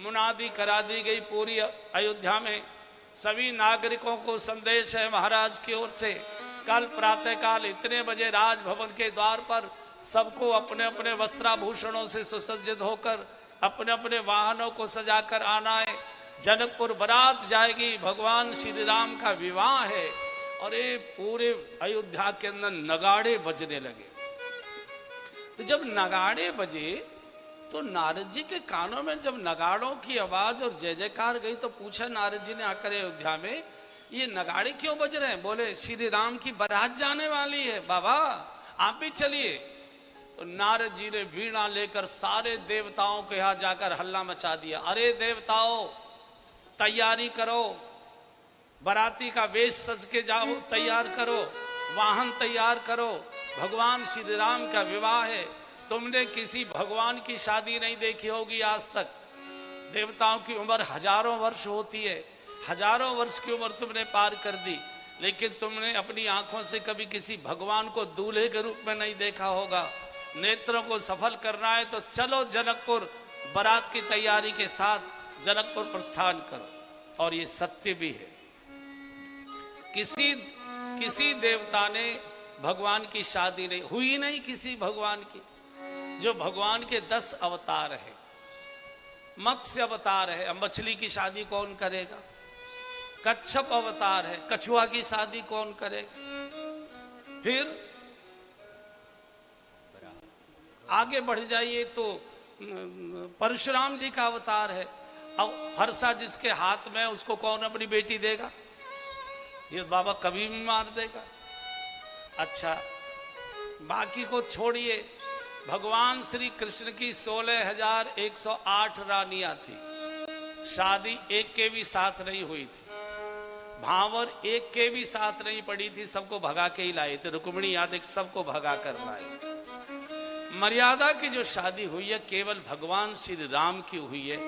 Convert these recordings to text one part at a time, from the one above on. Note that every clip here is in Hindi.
मुनादी करा दी गई पूरी अयोध्या में। सभी नागरिकों को संदेश है महाराज की ओर से, कल प्रातःकाल इतने बजे राजभवन के द्वार पर सबको अपने अपने वस्त्राभूषणों से सुसज्जित होकर अपने अपने वाहनों को सजाकर आना है। जनकपुर बारात जाएगी, भगवान श्री राम का विवाह है। और ये पूरे अयोध्या के अंदर नगाड़े बजने लगे। तो जब नगाड़े बजे तो नारद जी के कानों में जब नगाड़ों की आवाज और जय जयकार गई तो पूछा नारद जी ने आकर अयोध्या में, ये नगाड़े क्यों बज रहे हैं? बोले श्री राम की बारात जाने वाली है, बाबा आप भी चलिए। तो नारद जी ने वीणा लेकर सारे देवताओं के यहाँ जाकर हल्ला मचा दिया। अरे देवताओं तैयारी करो, बाराती का वेश सज के जाओ, तैयार करो, वाहन तैयार करो, भगवान श्री राम का विवाह है। तुमने किसी भगवान की शादी नहीं देखी होगी आज तक। देवताओं की उम्र हजारों वर्ष होती है, हजारों वर्ष की उम्र तुमने पार कर दी, लेकिन तुमने अपनी आंखों से कभी किसी भगवान को दूल्हे के रूप में नहीं देखा होगा। नेत्रों को सफल करना है तो चलो जनकपुर, बारात की तैयारी के साथ जनकपुर प्रस्थान करो। और ये सत्य भी है, किसी देवता ने भगवान की शादी नहीं हुई, नहीं किसी भगवान की। जो भगवान के 10 अवतार है, मत्स्य अवतार है, अब मछली की शादी कौन करेगा? कच्छप अवतार है, कछुआ की शादी कौन करेगा? फिर आगे बढ़ जाइए तो परशुराम जी का अवतार है। अब फरसा जिसके हाथ में उसको कौन अपनी बेटी देगा? ये बाबा कभी भी मार देगा। अच्छा बाकी को छोड़िए, भगवान श्री कृष्ण की 16,108 रानियां थी, शादी एक के भी साथ नहीं हुई थी, भावर एक के भी साथ नहीं पड़ी थी, सबको भगा के ही लाए थे। रुक्मिणी यादव सबको भगा कर लाए। मर्यादा की जो शादी हुई है केवल भगवान श्री राम की हुई है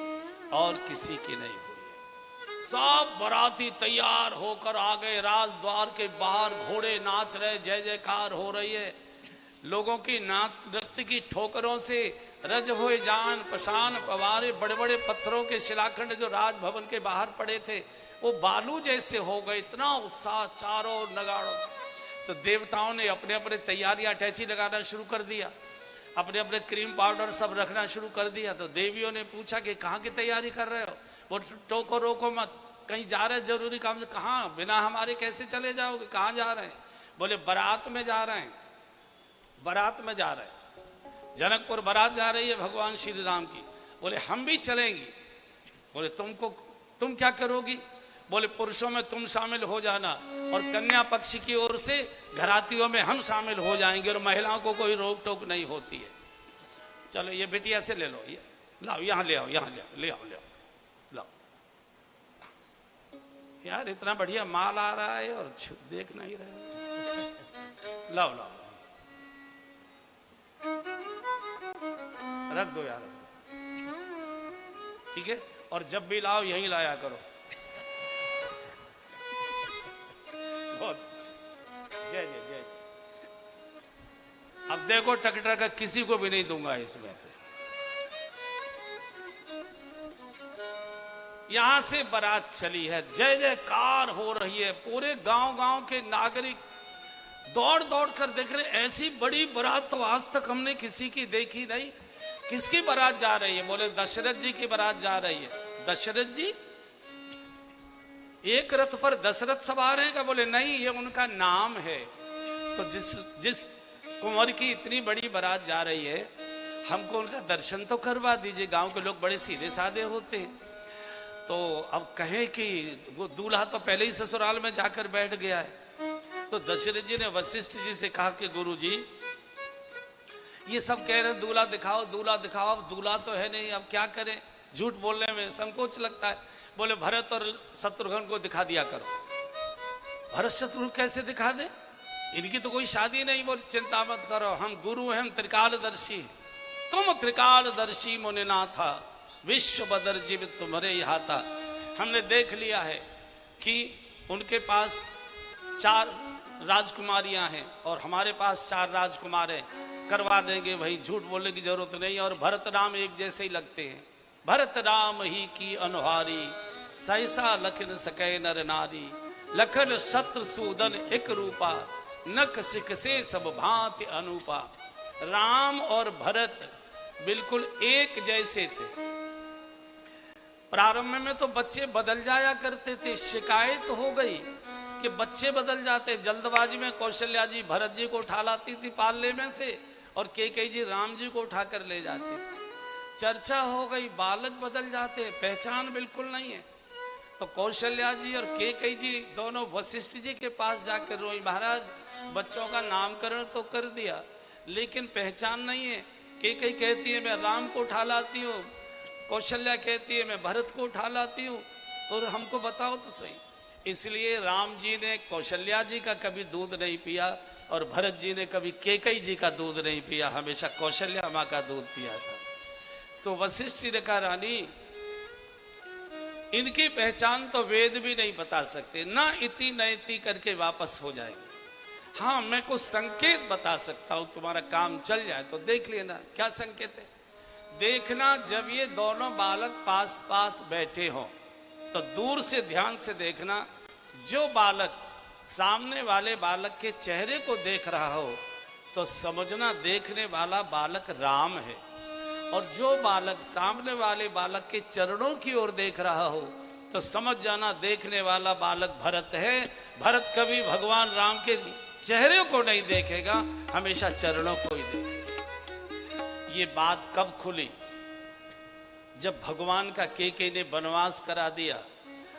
और किसी की नहीं हुई है। सब बाराती तैयार होकर आ गए, राजद्वार के बाहर घोड़े नाच रहे, जय जयकार हो रही है। लोगों की नाच नृत्य की ठोकरों से रज हुए जान पशान पवारे, बड़े बड़े पत्थरों के शिलाखंड जो राजभवन के बाहर पड़े थे वो बालू जैसे हो गए। इतना उत्साह चारों नगाड़ों। तो देवताओं ने अपने अपने तैयारियां अटैची लगाना शुरू कर दिया, अपने अपने क्रीम पाउडर सब रखना शुरू कर दिया। तो देवियों ने पूछा कि कहाँ की तैयारी कर रहे हो? वो टोको रोको मत, कहीं जा रहे जरूरी काम से। कहाँ? बिना हमारे कैसे चले जाओगे? कहाँ जा रहे हैं? बोले बारात में जा रहे हैं, बारात में जा रहे हैं, जनकपुर बारात जा रही है भगवान श्री राम की। बोले हम भी चलेंगे। बोले तुम क्या करोगी? बोले पुरुषों में तुम शामिल हो जाना और कन्या पक्ष की ओर से घरातियों में हम शामिल हो जाएंगे और महिलाओं को कोई रोक टोक नहीं होती है। चलो ये बिटिया से ले लो, ये लाओ, यहाँ ले आओ, यहाँ ले आओ, लाओ। यार इतना बढ़िया माल आ रहा है और देख नहीं रहे। लाओ लाओ, रख दो यार, ठीक है। और जब भी लाओ यहीं लाया करो। बहुत जय जय जय। अब देखो टकटर का किसी को भी नहीं दूंगा इसमें से। यहां से बारात चली है, जय जयकार हो रही है, पूरे गांव गांव के नागरिक दौड़ दौड़ कर देख रहे। ऐसी बड़ी बारात तो आज तक हमने किसी की देखी नहीं। किसकी बारात जा रही है? बोले दशरथ जी की बारात जा रही है। दशरथ जी? एक रथ पर दशरथ सवार हैं क्या? बोले नहीं, ये उनका नाम है। तो जिस कुंवर की इतनी बड़ी बारात जा रही है, हमको उनका दर्शन तो करवा दीजिए। गांव के लोग बड़े सीधे साधे होते हैं। तो अब कहें कि वो दूल्हा तो पहले ही ससुराल में जाकर बैठ गया है। तो दशरथ जी ने वशिष्ठ जी से कहा कि गुरु जी ये सब कह रहे दूल्हा दिखाओ दूल्हा दिखाओ, अब दूल्हा तो है नहीं, अब क्या करें? झूठ बोलने में संकोच लगता है। बोले भरत और शत्रुघ्न को दिखा दिया करो। भरत शत्रुघ्न कैसे दिखा दे? इनकी तो कोई शादी नहीं। बोले चिंता मत करो, हम गुरु हैं, हम त्रिकालदर्शी। तुम त्रिकालदर्शी मुनिनाथा, विश्व बदर जीव तुम्हारे यहाँ था। हमने देख लिया है कि उनके पास 4 राजकुमारियां हैं और हमारे पास 4 राजकुमार हैं, करवा देंगे भाई, झूठ बोलने की जरूरत नहीं। और भरत राम एक जैसे ही लगते हैं। भरत राम ही की अनुहारी, सहसा लखन सकै नर नारी। लखन शत्रु सूदन एक रूपा, नख सिख से सब भांति अनूपा। राम और भरत बिल्कुल एक जैसे थे। प्रारंभ में तो बच्चे बदल जाया करते थे, शिकायत हो गई कि बच्चे बदल जाते। जल्दबाजी में कौशल्या जी भरत जी को उठा लाती थी पालने में से, और कैकेयी जी राम जी को उठाकर ले जाती। चर्चा हो गई, बालक बदल जाते, पहचान बिल्कुल नहीं है। तो कौशल्या जी और कैकेयी जी दोनों वशिष्ठ जी के पास जाकर रोई, महाराज बच्चों का नामकरण तो कर दिया लेकिन पहचान नहीं है। कैकेयी कहती है मैं राम को उठा लाती हूँ, कौशल्या कहती है मैं भरत को उठा लाती हूँ, और हमको बताओ तो सही। इसलिए राम जी ने कौशल्या जी का कभी दूध नहीं पिया, और भरत जी ने कभी कैकेयी जी का दूध नहीं पिया, हमेशा कौशल्या माँ का दूध पिया था। तो वशिष्ठ जी ने कहा रानी, इनकी पहचान तो वेद भी नहीं बता सकते, ना इति न इति करके वापस हो जाएंगे। हाँ मैं कुछ संकेत बता सकता हूं, तुम्हारा काम चल जाए तो देख लेना। क्या संकेत है? देखना, जब ये दोनों बालक पास पास बैठे हों तो दूर से ध्यान से देखना। जो बालक सामने वाले बालक के चेहरे को देख रहा हो तो समझना देखने वाला बालक राम है, और जो बालक सामने वाले बालक के चरणों की ओर देख रहा हो तो समझ जाना देखने वाला बालक भरत है। भरत कभी भगवान राम के चेहरे को नहीं देखेगा, हमेशा चरणों को ही देखेगा। ये बात कब खुली? जब भगवान का कैकेयी ने वनवास करा दिया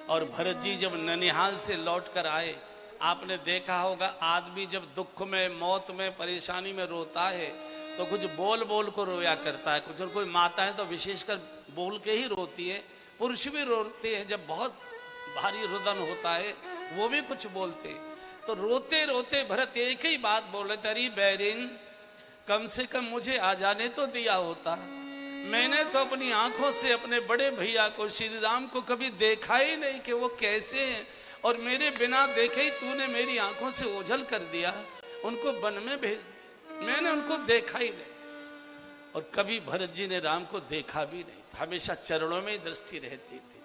और भरत जी जब ननिहाल से लौट कर आए। आपने देखा होगा आदमी जब दुख में, मौत में, परेशानी में रोता है तो कुछ बोल बोल को रोया करता है। कुछ और कोई माता है तो विशेषकर बोल के ही रोती है, पुरुष भी रोते हैं जब बहुत भारी रुदन होता है, वो भी कुछ बोलते। तो रोते रोते भरत एक ही बात बोले, तेरी बैरिन कम से कम मुझे आ जाने तो दिया होता। मैंने तो अपनी आंखों से अपने बड़े भैया को, श्री राम को कभी देखा ही नहीं कि वो कैसे हैं, और मेरे बिना देखे ही तूने मेरी आंखों से ओझल कर दिया, उनको वन में भेज दिया, मैंने उनको देखा ही नहीं। और कभी भरत जी ने राम को देखा भी नहीं, हमेशा चरणों में ही दृष्टि रहती थी।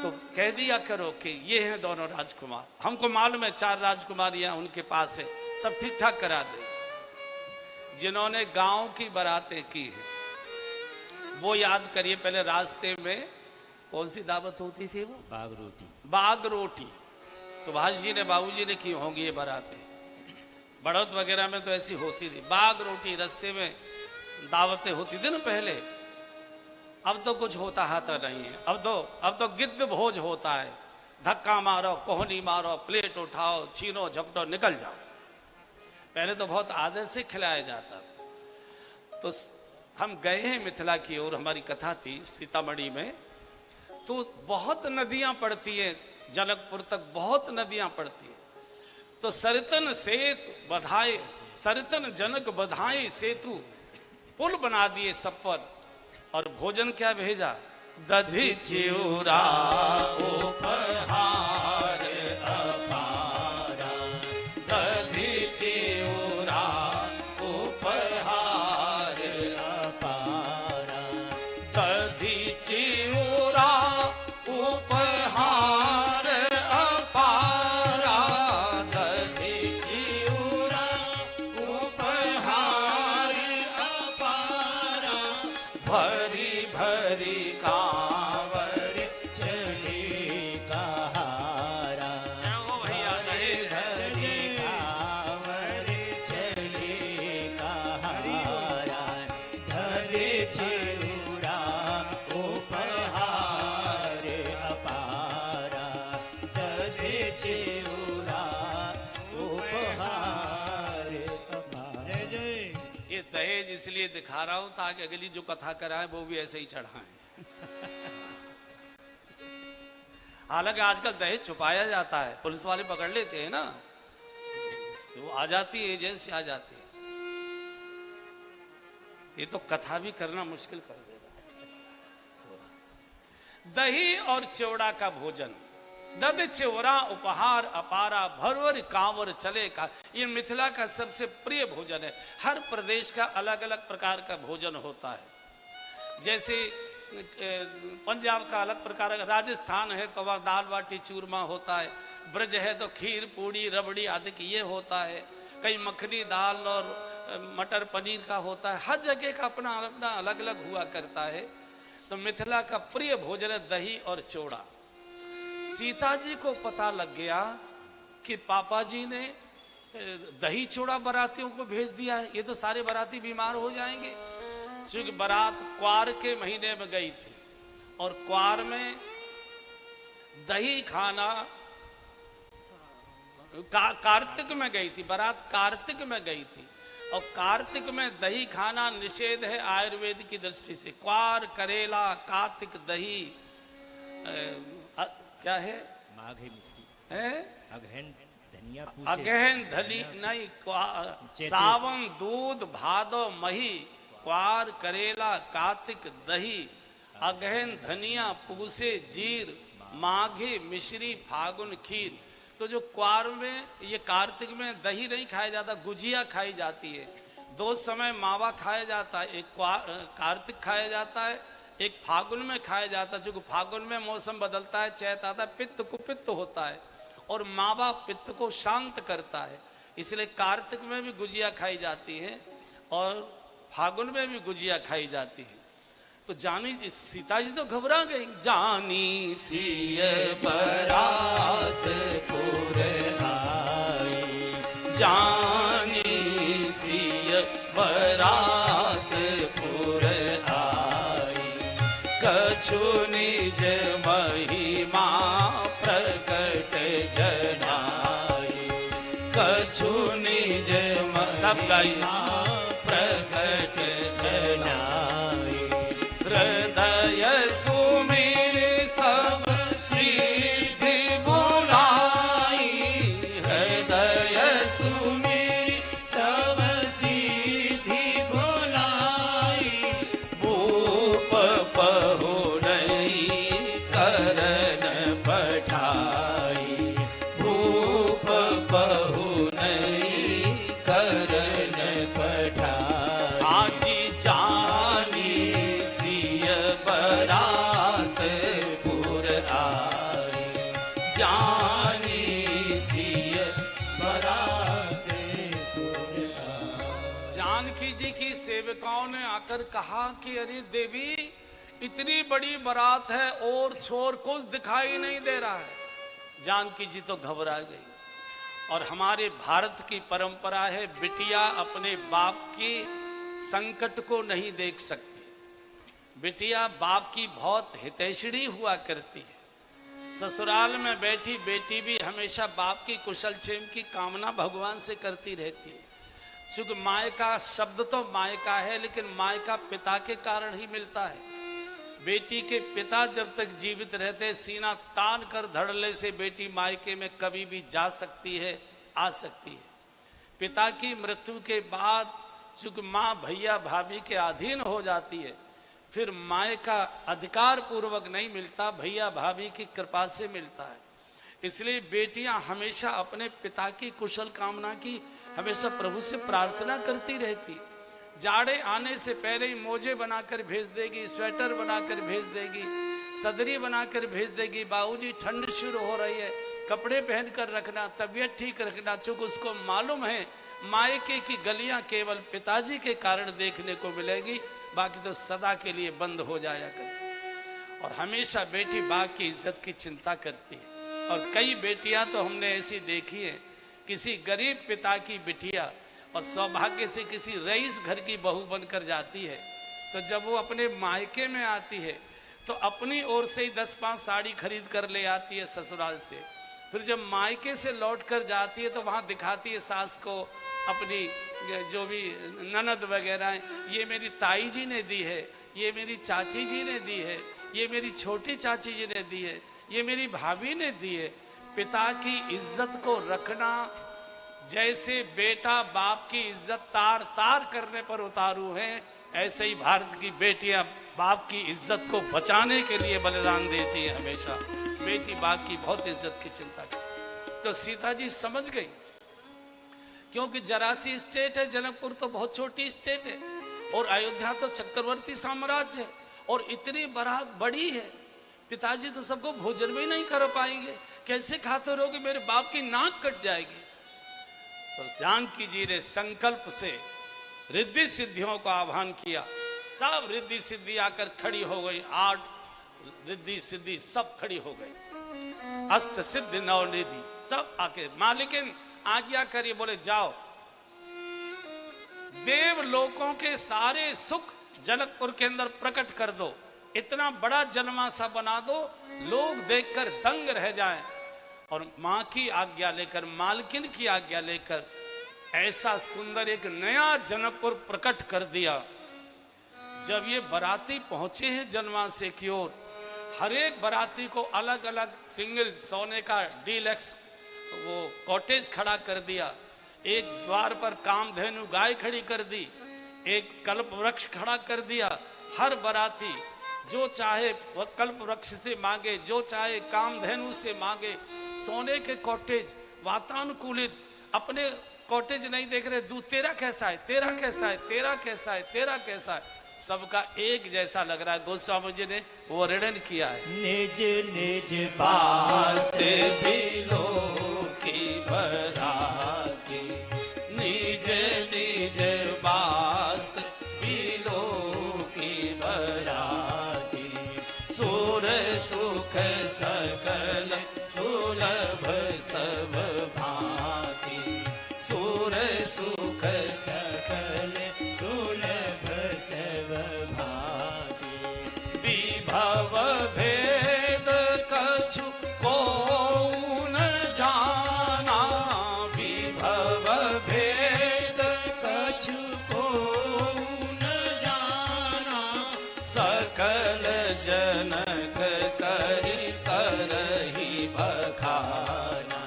तो कह दिया करो कि ये हैं दोनों राजकुमार, हमको मालूम है 4 राजकुमारियां उनके पास है, सब ठीक ठाक करा दे। जिन्होंने गांव की बारातें की है वो याद करिए। पहले रास्ते में कौन सी दावत होती थी? वो बाग रोटी। बाग रोटी सुभाष जी ने, बाबूजी ने की होंगी ये बारातें। बढ़त वगैरह में तो ऐसी होती थी। बाग रोटी रास्ते में दावतें होती थी ना पहले। अब तो कुछ होता हाथा नहीं है। अब तो गिद्ध भोज होता है, धक्का मारो, कोहनी मारो, प्लेट उठाओ, छीनो झपटो, निकल जाओ। पहले तो बहुत आदर से खिलाया जाता था। तो हम गए हैं मिथिला की ओर, हमारी कथा थी सीतामढ़ी में, तो बहुत नदियां पड़ती हैं, जनकपुर तक बहुत नदियां पड़ती हैं। तो सरतन सेतु बधाए, सरतन जनक बधाए सेतु, पुल बना दिए सब पर। और भोजन क्या भेजा? दधी चिउरा उपहार अपारा, दधी चिउरा उपहार अपारा, दधी चिउरा उपहार अपारा, दधी चिउरा उपहार अपारा, भरी भरी कांवर चली कहारा, भरी कांवर चली कहारा, धरे चिउरा उपहार अपारा, धरे चिउरा उपहार अपारा। ये दहेज इसलिए दिखा रहा हूं ताकि अगली जो कथा कराए वो भी ऐसे ही चढ़ाएं। हालांकि आजकल दहेज छुपाया जाता है, पुलिस वाले पकड़ लेते हैं ना, तो आ जाती है, एजेंसी आ जाती है। ये तो कथा भी करना मुश्किल कर देगा। दही और चिवड़ा का भोजन, दध चिवरा उपहार अपारा, भरवर कांवर चले का, ये मिथिला का सबसे प्रिय भोजन है। हर प्रदेश का अलग अलग प्रकार का भोजन होता है। जैसे पंजाब का अलग प्रकार का, राजस्थान है तो वह दाल बाटी चूरमा होता है, ब्रज है तो खीर पूड़ी रबड़ी आदि ये होता है, कहीं मखनी दाल और मटर पनीर का होता है। हर जगह का अपना अपना अलग अलग हुआ करता है। तो मिथिला का प्रिय भोजन है दही और चोड़ा। सीता जी को पता लग गया कि पापा जी ने दही चोड़ा बारातियों को भेज दिया है, ये तो सारे बाराती बीमार हो जाएंगे। क्योंकि बारात क्वार के महीने में गई थी और क्वार में दही खाना कार्तिक में गई थी, बारात कार्तिक में गई थी और कार्तिक में दही खाना निषेध है आयुर्वेद की दृष्टि से। क्वार करेला कार्तिक दही क्या है, माघे मिश्री है अगहन धनिया अगहन धली नहीं, सावन दूध भादो मही, क्वार करेला कार्तिक दही, अगहन धनिया पूसे जीर, माघे मिश्री फागुन खीर। तो जो क्वार में ये कार्तिक में दही नहीं खाया जाता, गुजिया खाई जाती है। दो समय मावा खाया जाता है, एक कार्तिक खाया जाता है, एक फागुन में खाया जाता है। क्योंकि फागुन में मौसम बदलता है, चैत आता है, पित्त कुपित्त होता है और मावा पित्त को शांत करता है, इसलिए कार्तिक में भी गुजिया खाई जाती है और फागुन में भी गुजिया खाई जाती है। तो जानी सीता जी तो घबरा गई। जानी सिय बरात पुर आई, जानी सिय बरात पुर आई, कछु निज महिमा प्रकट जनाई, कछु निज सब महिमा प्रकट जनाई, हृदय सुमिर सब सिद्धि बुलाई, हृदय सुमिर सब सिद्धि बुलाई, भूप पहुरई करन पठाई, भूप पहुरई करन पठाई, आजी जानी सिय बरात पुर आई, जानी सिय बरात पुर आई। जानकी जी की सेवकाओं ने आकर कहा कि अरे देवी इतनी बड़ी बारात है और छोर कुछ दिखाई नहीं दे रहा है। जानकी जी तो घबरा गई। और हमारे भारत की परंपरा है बिटिया अपने बाप के संकट को नहीं देख सकती। बिटिया बाप की बहुत हितैषणी हुआ करती है। ससुराल में बैठी बेटी भी हमेशा बाप की कुशल क्षेम की कामना भगवान से करती रहती है। चूंकि मायका शब्द तो मायका है, लेकिन मायका पिता के कारण ही मिलता है। बेटी के पिता जब तक जीवित रहते सीना तान कर धड़ल्ले से बेटी मायके में कभी भी जा सकती है, आ सकती है। पिता की मृत्यु के बाद चूंकि माँ भैया भाभी के अधीन हो जाती है, फिर मायका अधिकार पूर्वक नहीं मिलता, भैया भाभी की कृपा से मिलता है। इसलिए बेटियां हमेशा अपने पिता की कुशल कामना की हमेशा प्रभु से प्रार्थना करती रहती। जाड़े आने से पहले ही मोजे बनाकर भेज देगी, स्वेटर बनाकर भेज देगी, सदरी बनाकर भेज देगी। बाबूजी ठंड शुरू हो रही है, कपड़े पहन कर रखना, तबीयत ठीक रखना। चूंकि उसको मालूम है मायके की गलियां केवल पिताजी के कारण देखने को मिलेगी, बाकी तो सदा के लिए बंद हो जाया कर। और हमेशा बेटी बाप की इज्जत की चिंता करती है। और कई बेटियां तो हमने ऐसी देखी है, किसी गरीब पिता की बिटिया और सौभाग्य से किसी रईस घर की बहू बनकर जाती है, तो जब वो अपने मायके में आती है तो अपनी ओर से ही 10-5 साड़ी खरीद कर ले आती है ससुराल से। फिर जब मायके से लौट कर जाती है तो वहाँ दिखाती है सास को अपनी जो भी ननद वगैरह हैं, ये मेरी ताई जी ने दी है, ये मेरी चाची जी ने दी है, ये मेरी छोटी चाची जी ने दी है, ये मेरी भाभी ने दी है। पिता की इज्जत को रखना, जैसे बेटा बाप की इज्जत तार तार करने पर उतारू है, ऐसे ही भारत की बेटियां बाप की इज्जत को बचाने के लिए बलिदान देती है। हमेशा बेटी बाप की बहुत इज्जत की चिंता करती। तो सीता जी समझ गई, क्योंकि जरा सी स्टेट है, जनकपुर तो बहुत छोटी स्टेट है और अयोध्या तो चक्रवर्ती साम्राज्य है और इतनी बारात बड़ी है, पिताजी तो सबको भोजन भी नहीं कर पाएंगे, कैसे खाते रहोगे, मेरे बाप की नाक कट जाएगी। तो जानकी जी ने संकल्प से रिद्धि सिद्धियों को आह्वान किया। सब रिद्धि सिद्धि आकर खड़ी हो गई, 8 रिद्धि सिद्धि सब खड़ी हो गई, अष्ट सिद्धि नवनिधि सब आके मालिकिन आज्ञा करिए, बोले जाओ देव लोकों के सारे सुख जनकपुर के अंदर प्रकट कर दो, इतना बड़ा जन्माशा बना दो, लोग देखकर दंग रह जाएं। और मां की आज्ञा लेकर, मालकिन की आज्ञा लेकर ऐसा सुंदर एक नया जनकपुर प्रकट कर दिया। जब ये बराती पहुंचे हैं जन्माशे की ओर, हर एक बराती को अलग अलग सिंगल सोने का डीलक्स वो कॉटेज खड़ा कर दिया, एक द्वार पर कामधेनु गाय खड़ी कर दी, एक कल्प वृक्ष खड़ा कर दिया। हर बराती जो चाहे वह कल्प वृक्ष से मांगे, जो चाहे कामधेनु से मांगे, सोने के कॉटेज वातानुकूलित। अपने कॉटेज नहीं देख रहे, तू तेरा कैसा है, तेरा कैसा है, तेरा कैसा है, तेरा कैसा है, सबका एक जैसा लग रहा है। गोस्वामी जी ने वो वर्णन किया है, निज निज बास बिलो की बराती, निज निज बास बिलो की बराती, सुर सुख सकल सुलभ सब भांति, सुर सुख सकल सुलभ सब भांति, विभव भेद कछु को न जाना, विभव भेद कछु को न जाना, सकल जनक करि करहि बखाना,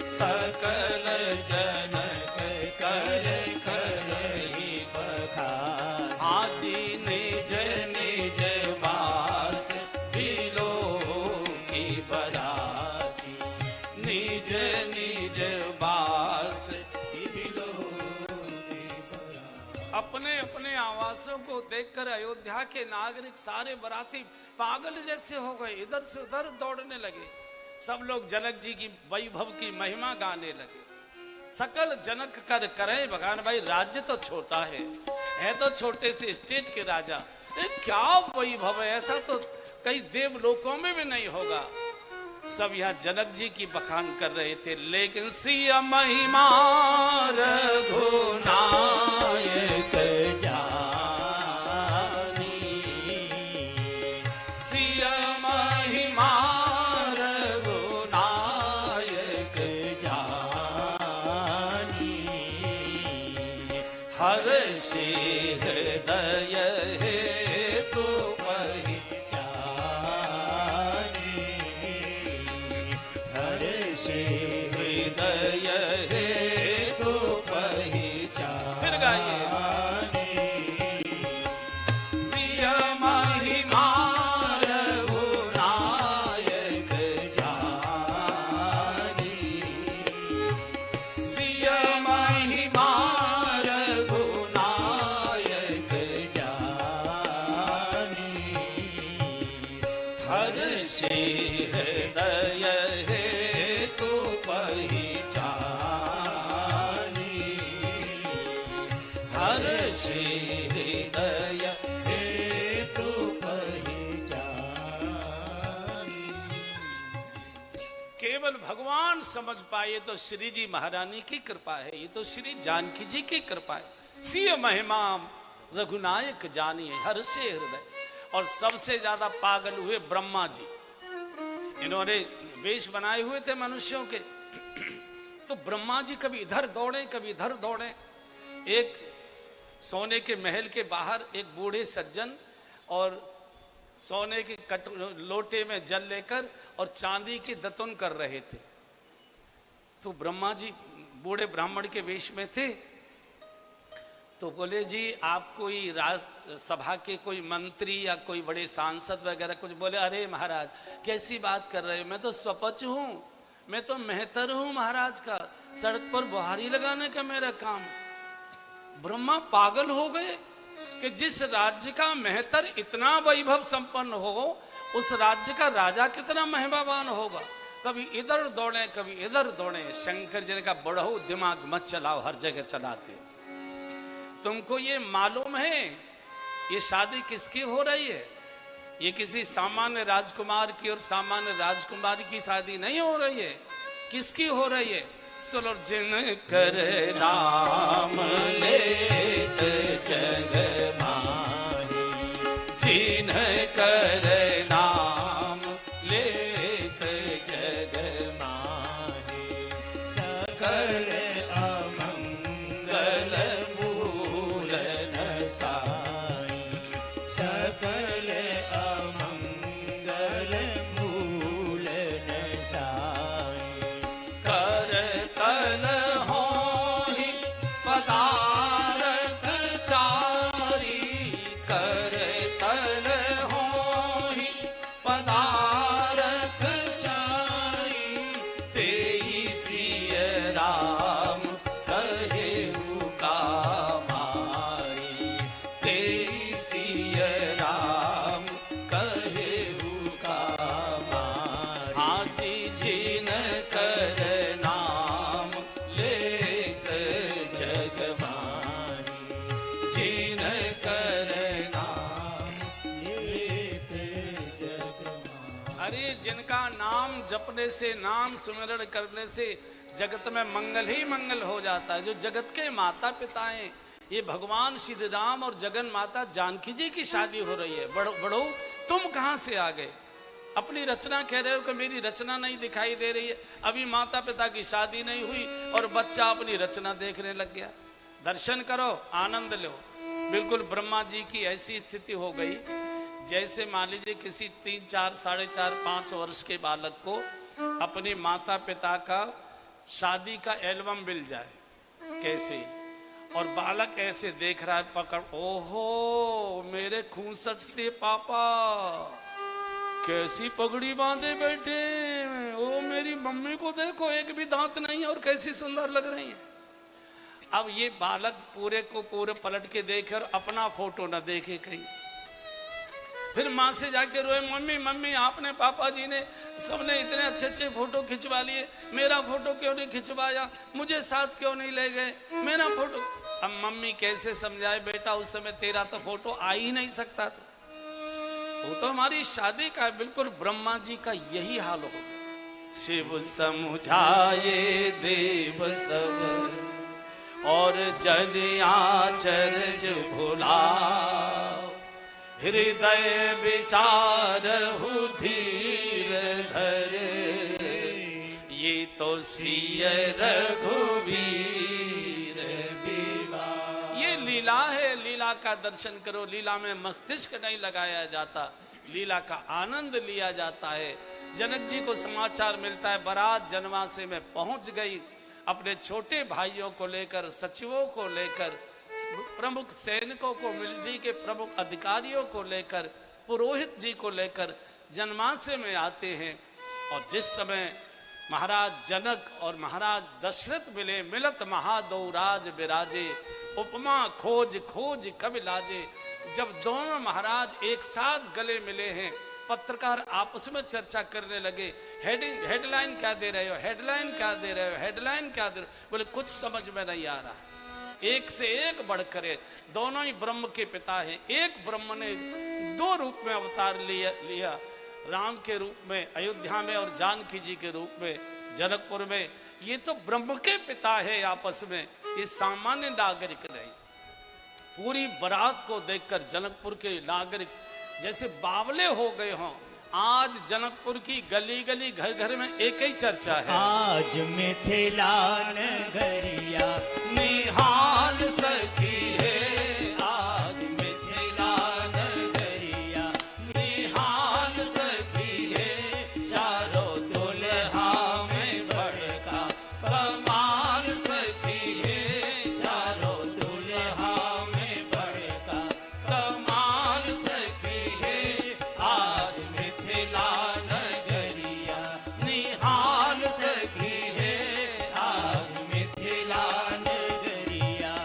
सकल जनक कर करहि बखाना, आदि निज निज बास बिलो की बराती, निज निज बास बिलो की बराती। अपने अपने आवासों को देखकर अयोध्या के नागरिक सारे बराती पागल जैसे हो गए, इधर से उधर दौड़ने लगे। सब लोग जनक जी की वैभव की महिमा गाने लगे। सकल जनक कर करे बगान, भाई राज्य तो छोटा है तो छोटे से स्टेट के राजा, क्या वैभव है, ऐसा तो कई देवलोकों में भी नहीं होगा। सब यहाँ जनक जी की बखान कर रहे थे, लेकिन सिया महिमा रघुनायक जानी, सिया महिमा रघुनायक जानी, हर से हृदय हेतु जानी, हर से हृदय हेतु पहचानी, फिर गाइए, सिया महिमा रघुनायक जानी, सिया महिमा हृदय हेतु पहचानी, हर से हृदय हेतु पहचानी। केवल भगवान समझ पाए तो श्री जी महारानी की कृपा है, ये तो श्री जानकी जी की कृपा है। सिय महिमा रघुनायक जानिए हर से हृदय। और सबसे ज्यादा पागल हुए ब्रह्मा जी, इन्होंने वेश बनाए हुए थे मनुष्यों के। तो ब्रह्मा जी कभी इधर दौड़े कभी इधर दौड़े। एक सोने के महल के बाहर एक बूढ़े सज्जन और सोने के लोटे में जल लेकर और चांदी की दतुन कर रहे थे। तो ब्रह्मा जी बूढ़े ब्राह्मण के वेश में थे। तो बोले जी आप कोई सभा के कोई मंत्री या कोई बड़े सांसद वगैरह कुछ? बोले अरे महाराज कैसी बात कर रहे हो, मैं तो स्वपच हूँ, मैं तो मेहतर हूँ महाराज का, सड़क पर बुहारी लगाने का मेरा काम। ब्रह्मा पागल हो गए, कि जिस राज्य का मेहतर इतना वैभव संपन्न हो, उस राज्य का राजा कितना महिमावान होगा। कभी इधर दौड़े कभी इधर दौड़े। शंकर जी ने कहा बढ़ो दिमाग मत चलाओ, हर जगह चलाते। तुमको ये मालूम है ये शादी किसकी हो रही है? ये किसी सामान्य राजकुमार की और सामान्य राजकुमारी की शादी नहीं हो रही है। किसकी हो रही है? सुनो, जिन कर नाम लेत जग माही, जिन कर नाम लेत जग माही, सकल अमंगल मूल नसाई, सकल अमंगल मूल नसाई। कर तल होहि पदारथ चारी, कर तल होहि पदारथ चारी, तेई सिय राम कहेहु कामारी, तेई सिय राम कहेहु कामारी। हाजी जिन कर नाम लेत जग माही, जिन कर नाम लेत जग माही। अरे जिनका नाम जपने से, नाम सुमिरण करने से जगत में मंगल ही मंगल हो जाता है। जो जगत के माता पिता हैं, ये भगवान श्री राम और जगन माता जानकी जी की शादी हो रही है। बड़ो तुम कहां से आ गए? अपनी रचना कह रहे हो कि मेरी रचना नहीं दिखाई दे रही है। अभी माता पिता की शादी नहीं हुई और बच्चा अपनी रचना देखने लग गया। दर्शन करो, आनंद लो। बिल्कुल ब्रह्मा जी की ऐसी स्थिति हो गई जैसे मान लीजिए किसी 3, 4, 4.5, 5 वर्ष के बालक को अपने माता पिता का शादी का एल्बम मिल जाए कैसे, और बालक ऐसे देख रहा है पकड़, ओहो मेरे खूंसट से पापा कैसी पगड़ी बांधे बैठे, ओ मेरी मम्मी को देखो एक भी दांत नहीं है और कैसी सुंदर लग रही है। अब ये बालक पूरे को पूरे पलट के देखे और अपना फोटो न देखे कहीं, फिर माँ से जाके रोए, मम्मी मम्मी आपने पापा जी ने सबने इतने अच्छे अच्छे फोटो खिंचवा लिए, मेरा फोटो क्यों नहीं खिंचवाया, मुझे साथ क्यों नहीं ले गए, मेरा फोटो। अब मम्मी कैसे समझाए, बेटा उस समय तेरा तो फोटो आ ही नहीं सकता था, वो तो हमारी शादी का। बिल्कुल ब्रह्मा जी का यही हाल हो। शिव समझाए देव सब और जन आचरज भुला, हृदय विचारहु धीर धरे, ये तो सिय रघुवीर विवाह। ये लीला है, लीला का दर्शन करो। लीला में मस्तिष्क नहीं लगाया जाता, लीला का आनंद लिया जाता है। जनक जी को समाचार मिलता है बारात जनवासे में पहुंच गई, अपने छोटे भाइयों को लेकर, सचिवों को लेकर, प्रमुख सैनिकों को, मिलिट्री के प्रमुख अधिकारियों को लेकर, पुरोहित जी को लेकर जनमासे में आते हैं। और जिस समय महाराज जनक और महाराज दशरथ मिले, मिलत महादौराज विराजे, उपमा खोज खोज कवि लाजे। जब दोनों महाराज एक साथ गले मिले हैं, पत्रकार आपस में चर्चा करने लगे, हेडलाइन क्या दे रहे हो, हेडलाइन क्या दे रहे हो, हेडलाइन क्या दे रहे हो। बोले कुछ समझ में नहीं आ रहा। एक से एक बढ़कर दोनों ही ब्रह्म के पिता हैं। एक ब्रह्म ने 2 रूप में अवतार लिया, राम के रूप में अयोध्या में और जानकी जी के रूप में जनकपुर में। ये तो ब्रह्म के पिता है आपस में, ये सामान्य नागरिक नहीं। पूरी बारात को देखकर जनकपुर के नागरिक जैसे बावले हो गए हों। आज जनकपुर की गली गली घर घर में एक ही चर्चा है, आज मिथिला नगरिया निहाल सखी है, आज मिथिला नगरिया निहाल सखी है, चारों दुल्हा में बड़का कमाल सखी है, चारों दुल्हा में बड़का कमाल सखी है, आज मिथिला नगरिया निहाल सखी है, आज मिथिला नगरिया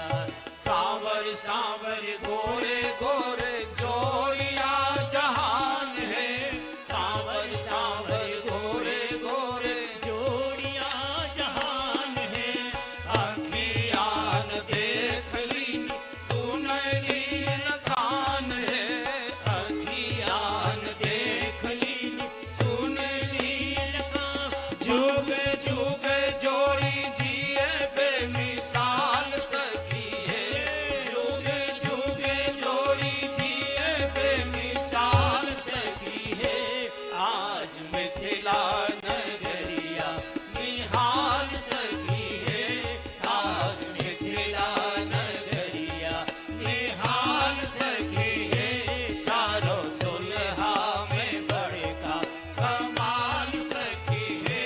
आज मिथिला नगरिया निहाल सखी है, आज मिथिला नगरिया निहाल सखी है, चारों दुल्हा में बड़का कमाल सखी है,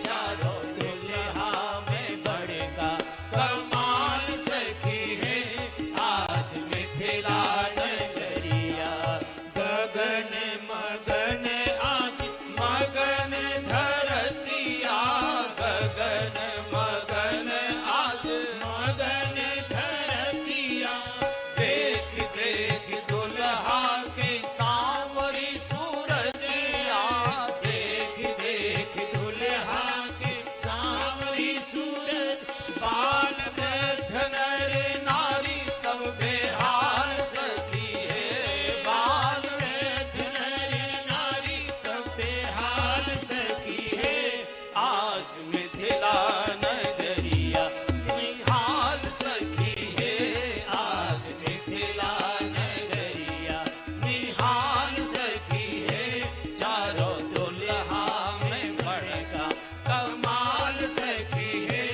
चारों दुल्हा में बड़का कमाल सखी है, आज मिथिला नगरिया गगन मगन आज मगन धरतिया, गगन मगन आज मगन धरतिया, देख देख दुल्हा के सांवरी सूरतिया, देख देख दुल्हा के सांवरी सूरत, बाल वृद्ध नर नारी सब बेहाल सखी है, बाल वृद्ध नर नारी सब बेहाल सखी है, आज मिथिला नगरिया निहाल सखी है, आज मिथिला नगरिया निहाल सखी है, चारों दुल्हा में बड़का कमाल सखी है,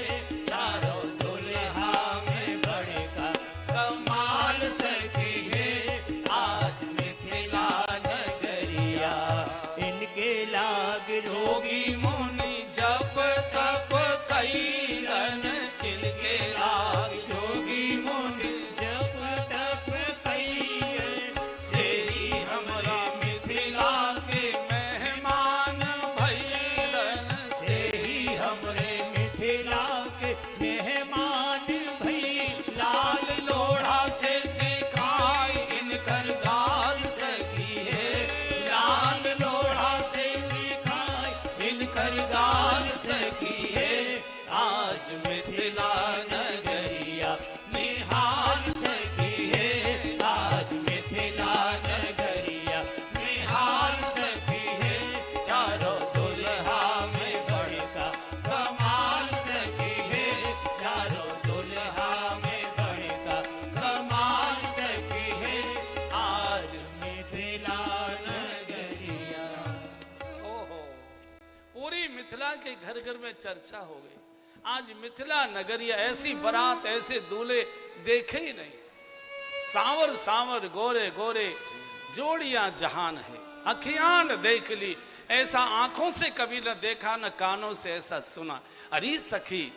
चारों दुल्हा में बड़का कमाल सखी है, आज मिथिला नगरिया इनके लाग रोगी मुनि जप तप कैलन, इनके लाग जोगी मुनि जप तप कैलन, से ही हमरा मिथिला के मेहमान भैलन, से ही हमरे मिथिला के मेहमान भई, लाल लोढ़ा से सिखाई इनकर गाल सखी है, लाल लोढ़ा से सिखाई इनकर गाल सखी है, आज मिथिला नगरिया निहाल सखी है, आज मिथिला नगरिया निहाल सखी है, चारों दुल्हा में बड़का कमाल सखी है, चारों दुल्हा में बड़का कमाल सखी है, आज मिथिला नगरिया। ओहो, पूरी मिथिला के घर घर में चर्चा हो गई। आज मिथिला नगरिया ऐसी बारात ऐसे दूल्हे देखे ही नहीं। सांवर सांवर गोरे गोरे जोड़ियां जहान है, अखियां न देख ली ऐसा, आंखों से कभी न देखा न कानों से ऐसा सुना। अरे सखी,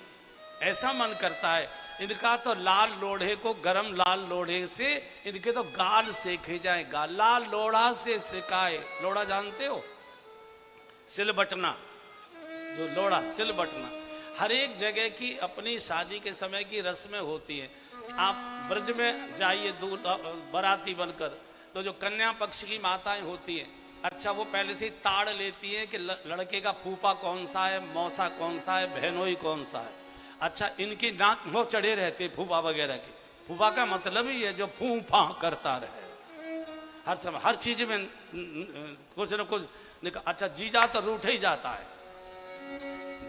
ऐसा मन करता है इनका तो लाल लोढ़े को गरम लाल लोढ़े से इनके तो गाल सेके जाए, गाल लाल लोढ़ा से सिकाए। लोढ़ा जानते हो, सिलबटना, जो लोढ़ा सिलबटना, हर एक जगह की अपनी शादी के समय की रस्में होती है। आप ब्रज में जाइए दूल्हा बाराती बनकर, तो जो कन्या पक्ष की माताएं होती हैं, अच्छा वो पहले से ही ताड़ लेती है कि लड़के का फूफा कौन सा है, मौसा कौन सा है, बहनोई कौन सा है। अच्छा, इनकी नाक में चढ़े रहते फूफा वगैरह के। फूफा का मतलब ही है जो फूफा करता रहे हर समय, हर चीज में कुछ न कुछ निकल। अच्छा, जीजा तो रूठे ही जाता है,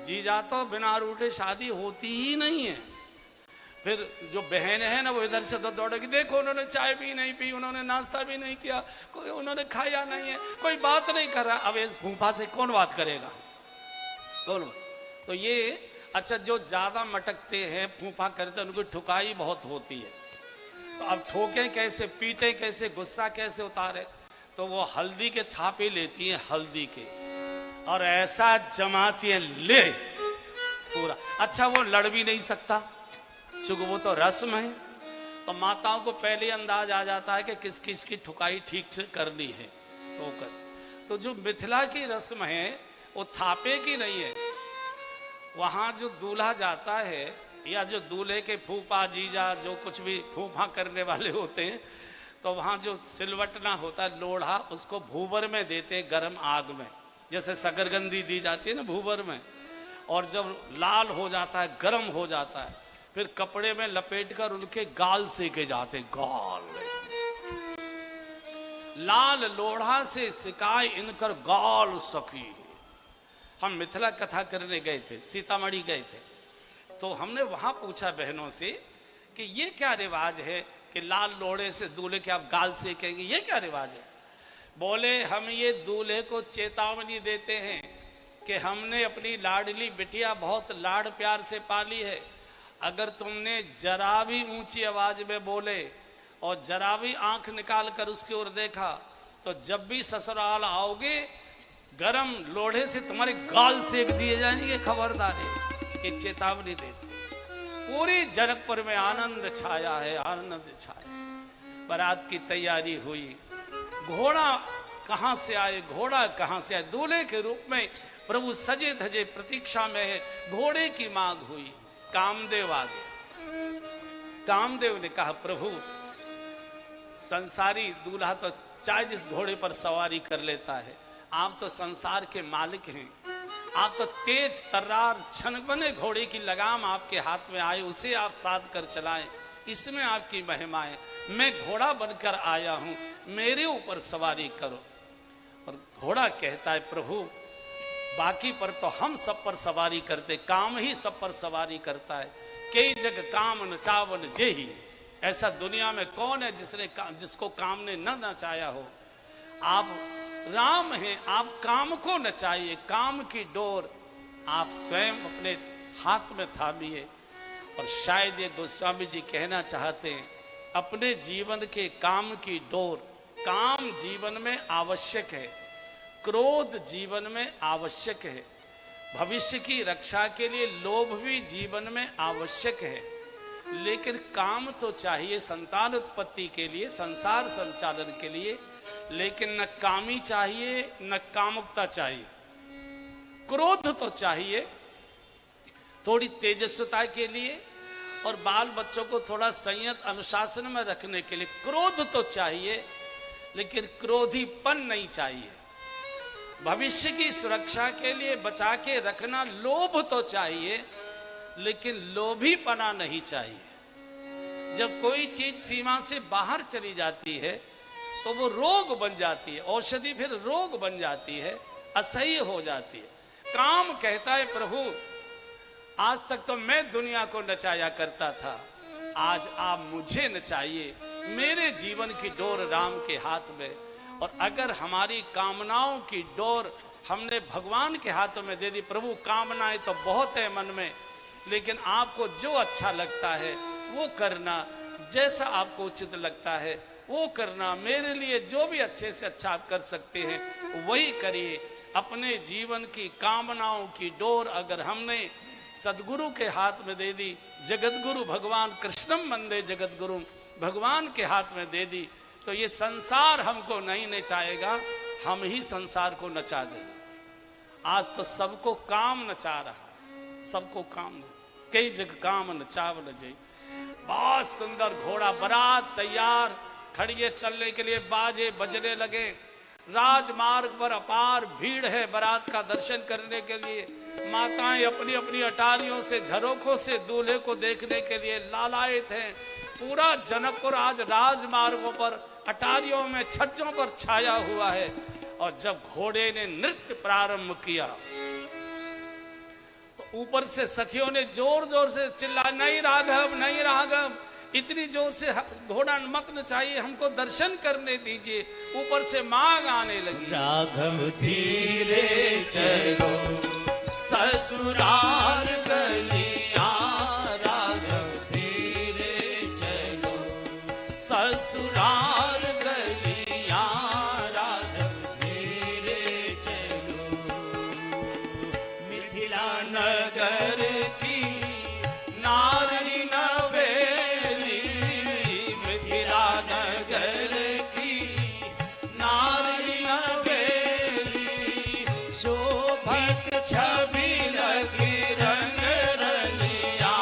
जीजा तो बिना रूठे शादी होती ही नहीं है। फिर जो बहन है ना, वो इधर से तो दौड़ेगी, देखो उन्होंने चाय भी नहीं पी, उन्होंने नाश्ता भी नहीं किया, कोई उन्होंने खाया नहीं है, कोई बात नहीं कर रहा। अब इस फूफा से कौन बात करेगा, कौन? तो ये अच्छा, जो ज्यादा मटकते हैं, फूफा करते हैं, उनकी ठुकाई बहुत होती है। तो अब ठोके कैसे, पीटे कैसे, गुस्सा कैसे उतारे? तो वो हल्दी के थापे लेती हैं, हल्दी के, और ऐसा जमाती है ले पूरा। अच्छा, वो लड़ भी नहीं सकता चूंकि वो तो रस्म है। तो माताओं को पहले अंदाज आ जाता है कि किस किस की ठुकाई ठीक से करनी है। तो जो मिथिला की रस्म है वो थापे की नहीं है। वहाँ जो दूल्हा जाता है या जो दूल्हे के फूफा जीजा जो कुछ भी फूफा करने वाले होते हैं, तो वहाँ जो सिलवटना होता है लोढ़ा, उसको भूबर में देते हैं, गर्म आग में, जैसे शकरकंदी दी जाती है ना भूबर में। और जब लाल हो जाता है, गर्म हो जाता है, फिर कपड़े में लपेटकर उनके गाल सेके जाते, गाल लाल लोढ़ा से सिकाए इनकर गाल सखी। हम मिथिला कथा करने गए थे, सीतामढ़ी गए थे, तो हमने वहां पूछा बहनों से कि ये क्या रिवाज है कि लाल लोढ़े से दूल्हे के आप गाल सेकेंगे, ये क्या रिवाज है? बोले हम ये दूल्हे को चेतावनी देते हैं कि हमने अपनी लाडली बिटिया बहुत लाड प्यार से पाली है, अगर तुमने जरा भी ऊंची आवाज में बोले और जरा भी आंख निकाल कर उसकी ओर देखा तो जब भी ससुराल आओगे गरम लोढ़े से तुम्हारे गाल सेक दिए जाएंगे, खबरदारी। ये चेतावनी देते। पूरी जनकपुर में आनंद छाया है, आनंद छाया। बारात की तैयारी हुई, घोड़ा कहां से आए, घोड़ा कहां से आए, दूल्हे के रूप में प्रभु सजे धजे प्रतीक्षा में है। घोड़े की मांग हुई, कामदेव आ गए। कामदेव ने कहा प्रभु संसारी दूल्हा तो चाहे जिस घोड़े पर सवारी कर लेता है, आप तो संसार के मालिक हैं, आप तो तेज तर्रार छनक बने घोड़े की लगाम आपके हाथ में आए, उसे आप साध कर चलाएं, इसमें आपकी महिमा है। मैं घोड़ा बनकर आया हूं, मेरे ऊपर सवारी करो। और घोड़ा कहता है प्रभु बाकी पर तो हम सब पर सवारी करते, काम ही सब पर सवारी करता है। कई जग काम नचावन जेही, ऐसा दुनिया में कौन है जिसको काम ने न नचाया हो। आप राम हैं, आप काम को नचाइए, काम की डोर आप स्वयं अपने हाथ में थामिए। और शायद ये गोस्वामी जी कहना चाहते हैं अपने जीवन के काम की डोर। काम जीवन में आवश्यक है, क्रोध जीवन में आवश्यक है, भविष्य की रक्षा के लिए लोभ भी जीवन में आवश्यक है, लेकिन काम तो चाहिए संतान उत्पत्ति के लिए, संसार संचालन के लिए, लेकिन न कामी चाहिए न कामुकता चाहिए। क्रोध तो चाहिए थोड़ी तेजस्विता के लिए और बाल बच्चों को थोड़ा संयत अनुशासन में रखने के लिए। क्रोध तो चाहिए लेकिन क्रोधीपन नहीं चाहिए। भविष्य की सुरक्षा के लिए बचा के रखना लोभ तो चाहिए लेकिन लोभीपना नहीं चाहिए। जब कोई चीज सीमा से बाहर चली जाती है तो वो रोग बन जाती है, औषधि फिर रोग बन जाती है, असह्य हो जाती है। काम कहता है प्रभु आज तक तो मैं दुनिया को नचाया करता था, आज आप मुझे नचाइए, मेरे जीवन की डोर राम के हाथ में। और अगर हमारी कामनाओं की डोर हमने भगवान के हाथों में दे दी, प्रभु कामनाएं तो बहुत है मन में, लेकिन आपको जो अच्छा लगता है वो करना, जैसा आपको उचित लगता है वो करना, मेरे लिए जो भी अच्छे से अच्छा आप कर सकते हैं वही करिए। अपने जीवन की कामनाओं की डोर अगर हमने सदगुरु के हाथ में दे दी, जगतगुरु भगवान कृष्णम वंदे जगतगुरु भगवान के हाथ में दे दी, तो ये संसार हमको नहीं नचाएगा, हम ही संसार को नचा देंगे। आज तो सबको काम नचा रहा है, सबको काम, कई जग काम नचावन जय। बहुत सुंदर घोड़ा, बारात तैयार, खड़िए चलने के लिए बाजे बजने लगे। राजमार्ग पर अपार भीड़ है बारात का दर्शन करने के लिए। माताएं अपनी अपनी अटारियों से, झरोखों से दूल्हे को देखने के लिए लालायित हैं। पूरा जनकपुर आज राजमार्गों पर, अटारियों में, छज्जों पर छाया हुआ है। और जब घोड़े ने नृत्य प्रारंभ किया तो ऊपर से सखियों ने जोर जोर से चिल्लाया, नहीं राघव, नहीं राघव, इतनी जोर से घोड़ा मत नचाइए, हमको दर्शन करने दीजिए। ऊपर से मांग आने लगी, राघव धीरे चलो ससुराल गलियां, राघव धीरे चलो ससुराल गलियां, राघव धीरे चलो। मिथिला नगर की नारी नवेली, मिथिला नगर की नारी नवेली, शोभित छवि लगी रंग रलिया,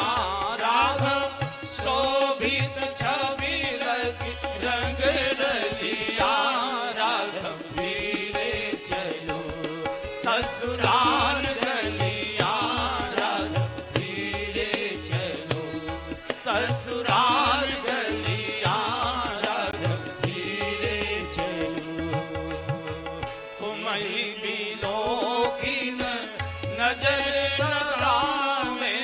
राघव शोभित छवि लगी रंग रलिया, राघव धीरे चलो ससुराल गलिया, राघव धीरे चलो ससुराल गलिया, राघव धीरे चलो। तुम ही बिलोकिन नजर लगावे,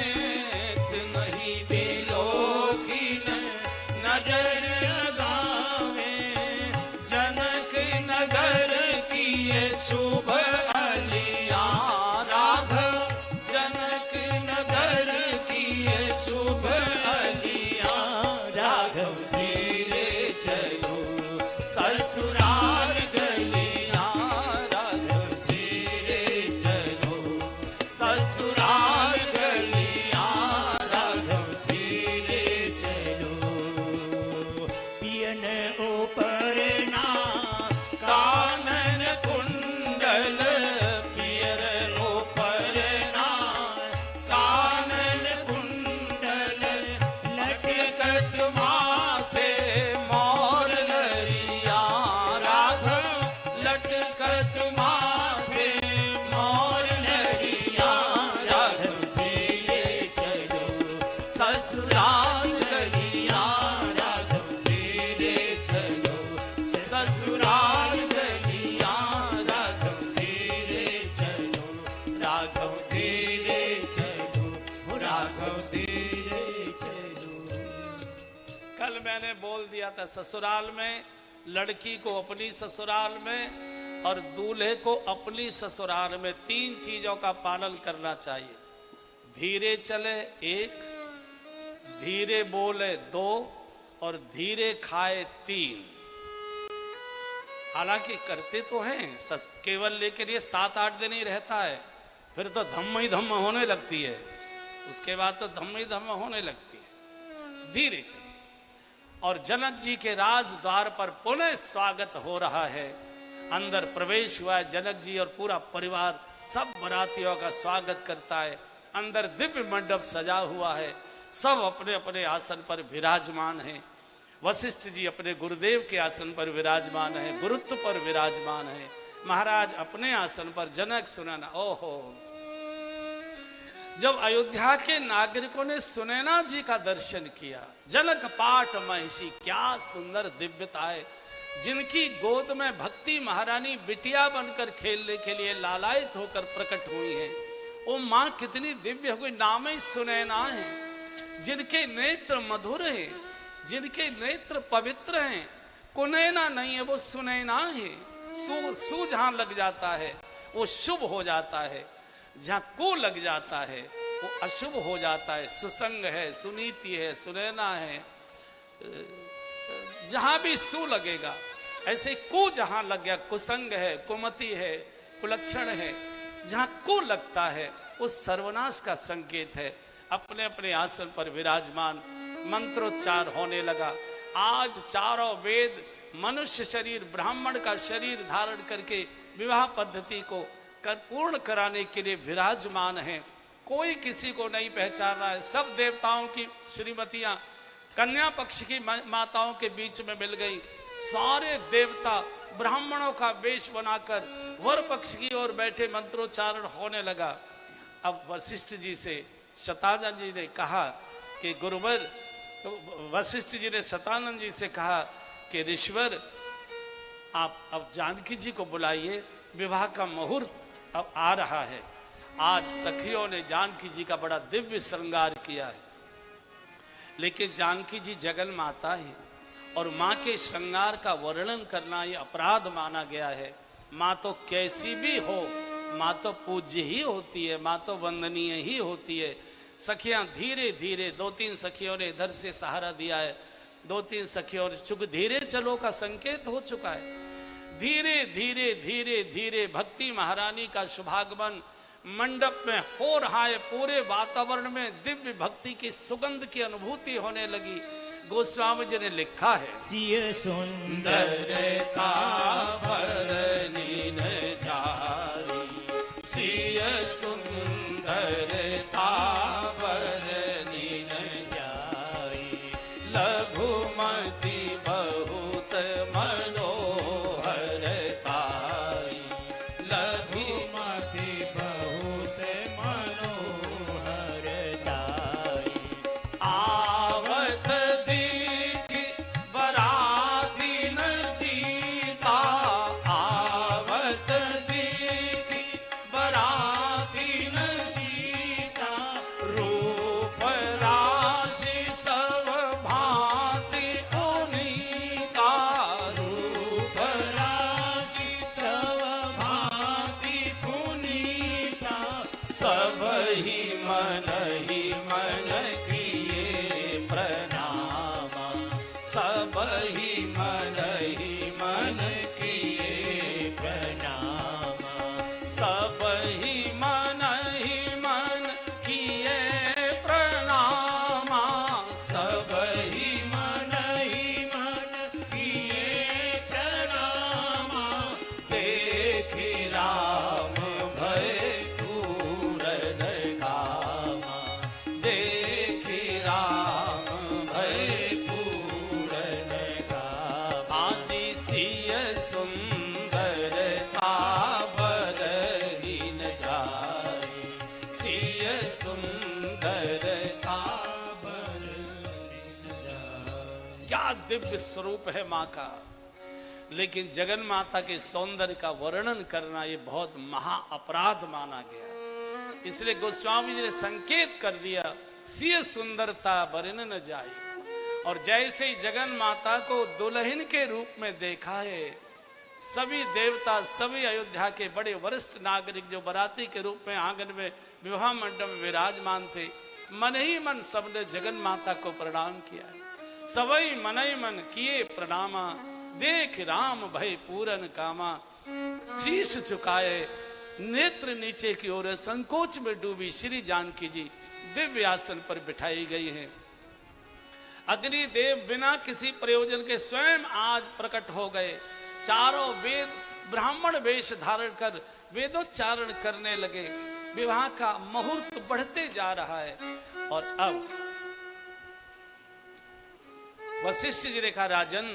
तुम ही बिलोकिन नजर लगावे, जनक नगर मैंने बोल दिया था, ससुराल में लड़की को अपनी ससुराल में और दूल्हे को अपनी ससुराल में 3 चीजों का पालन करना चाहिए। धीरे चले 1, धीरे बोले 2 और धीरे खाए 3। हालांकि करते तो हैं केवल, लेकिन ये 7-8 दिन ही रहता है, फिर तो धम्म ही धम्म होने लगती है। उसके बाद तो धम्म ही धम्म होने लगती है। धीरे चले। और जनक जी के राज द्वार पर पुनः स्वागत हो रहा है। अंदर प्रवेश हुआ है जनक जी और पूरा परिवार सब बारातियों का स्वागत करता है। अंदर दिव्य मंडप सजा हुआ है, सब अपने अपने आसन पर विराजमान हैं। वशिष्ठ जी अपने गुरुदेव के आसन पर विराजमान है, गुरुत्व पर विराजमान है। महाराज अपने आसन पर, जनक सुनैना। ओहो, जब अयोध्या के नागरिकों ने सुनैना जी का दर्शन किया, जनक पाठ महिषी, क्या सुंदर दिव्यता है। जिनकी गोद में भक्ति महारानी बिटिया बनकर खेलने के लिए लालायित होकर प्रकट हुई है, वो माँ कितनी दिव्य हो गई। नाम ही सुनैना है। जिनके नेत्र मधुर है, जिनके नेत्र पवित्र हैं, कुनैना नहीं है, वो सुनैना है। सु जहां लग जाता है वो शुभ हो जाता है, जहां को लग जाता है वो अशुभ हो जाता है। सुसंग है, सुनीति है, सुनैना है। जहां भी सु लगेगा, ऐसे को जहां लग गया, कुसंग है, कुमति है, कुलक्षण है। जहां को लगता है वो सर्वनाश का संकेत है। अपने अपने आसन पर विराजमान, मंत्रोच्चार होने लगा। आज चारों वेद मनुष्य शरीर, ब्राह्मण का शरीर धारण करके विवाह पद्धति को पूर्ण कराने के लिए विराजमान है। कोई किसी को नहीं पहचान रहा है। सब देवताओं की श्रीमतियां कन्या पक्ष की माताओं के बीच में मिल गई। सारे देवता ब्राह्मणों का वेश बनाकर वर पक्ष की ओर बैठे, मंत्रोच्चारण होने लगा। अब वशिष्ठ जी से शतानंद जी ने कहा कि गुरुवर, वशिष्ठ जी ने शतानंद जी से कहा कि ऋषिवर, आप अब जानकी जी को बुलाइए, विवाह का मुहूर्त अब आ रहा है। आज सखियों ने जानकी जी का बड़ा दिव्य श्रृंगार किया है, लेकिन जानकी जी जगन माता है और माँ के श्रृंगार का वर्णन करना ये अपराध माना गया है। माँ तो कैसी भी हो, माँ तो पूज्य ही होती है, माँ तो वंदनीय ही होती है। सखियां धीरे धीरे, 2-3 सखियों ने इधर से सहारा दिया है, 2-3 सखियों ने, चूंकि धीरे चलो का संकेत हो चुका है। धीरे धीरे धीरे धीरे भक्ति महारानी का शुभागमन मंडप में हो रहा है। पूरे वातावरण में दिव्य भक्ति की सुगंध की अनुभूति होने लगी। गोस्वामी जी ने लिखा है, सिय सुंदरता भरनी न जारी, सिय सुंदरता भरनी न जारी, लघुमति बहुत मनोहर तारी, लघुमति बहुत मनोहर तारी, आवत दीखी बराती न सीता, आवत दीखी बराती न सीता, रूप राशि सब भांति पुनीता, रूप राशि सब भांति पुनीता, सब ही मन किए प्रणामा, सब ही मन किए प्रणामा, सब ही मन किए प्रणामा, सब ही मन किए प्रणामा, देखि राम भय पूरन कामा, देखि राम भय पूरन कामा, आदि सिय सुंदरता बरनी न जारी, सिय सुंदरता बरनी न जारी। क्या दिव्य स्वरूप है माँ का। लेकिन जगन माता के सौंदर्य का वर्णन करना ये बहुत महा अपराध माना गया। इसलिए गोस्वामी जी ने संकेत कर दिया, सिय सुंदरता बरन न जाए। और जैसे ही जगन माता को दुल्हन के रूप में देखा है, सभी देवता, सभी अयोध्या के बड़े वरिष्ठ नागरिक जो बाराती के रूप में आंगन में विवाह मंडप में विराजमान थे, मन ही मन सबने जगन माता को प्रणाम किया। सबई मन ही मन किए प्रणामा, देख राम भय पूरन कामा। शीश झुकाए, नेत्र नीचे की ओर, संकोच में डूबी श्री जानकी जी दिव्य आसन पर बिठाई गई हैं। अग्निदेव बिना किसी प्रयोजन के स्वयं आज प्रकट हो गए। चारों वेद ब्राह्मण वेश धारण कर वेदोच्चारण करने लगे। विवाह का मुहूर्त बढ़ते जा रहा है। और अब वशिष्ठ जी ने कहा, राजन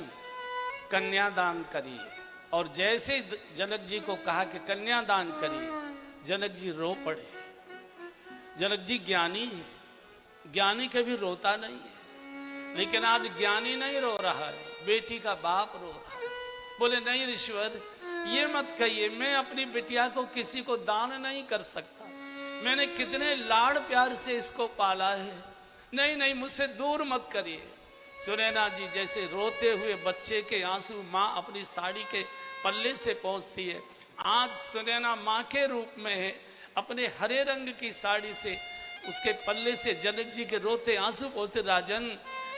कन्यादान करिए। और जैसे जनक जी को कहा कि कन्यादान करिए, जनक जी रो पड़े। जनक जी ज्ञानी है, ज्ञानी कभी रोता नहीं है, लेकिन आज ज्ञानी नहीं रो रहा है, बेटी का बाप रो रहा है। बोले नहीं ऋषिवर, ये मत कहिए, मैं अपनी बिटिया को किसी को दान नहीं कर सकता। मैंने कितने लाड़ प्यार से इसको पाला है। नहीं नहीं, मुझसे दूर मत करिए। सुनैना जी जैसे रोते हुए बच्चे के आंसू माँ अपनी साड़ी के पल्ले से पोंछती है, आज सुनैना माँ के रूप में है। अपने हरे रंग की साड़ी से उसके पल्ले से जनक जी के रोते आंसू पोंछते। राजन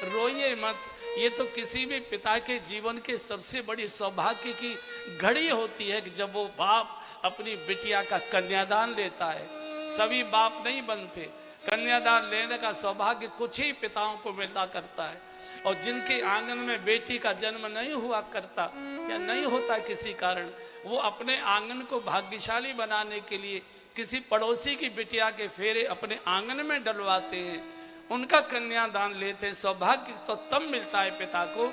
रोइए मत, ये तो किसी भी पिता के जीवन के सबसे बड़ी सौभाग्य की घड़ी होती है कि जब वो बाप अपनी बिटिया का कन्यादान लेता है। सभी बाप नहीं बनते, कन्यादान लेने का सौभाग्य कुछ ही पिताओं को मिलता करता है। और जिनके आंगन में बेटी का जन्म नहीं हुआ करता या नहीं होता किसी कारण, वो अपने आंगन को भाग्यशाली बनाने के लिए किसी पड़ोसी की बिटिया के फेरे अपने आंगन में डलवाते हैं, उनका कन्यादान लेते हैं। सौभाग्य तो तब मिलता है पिता को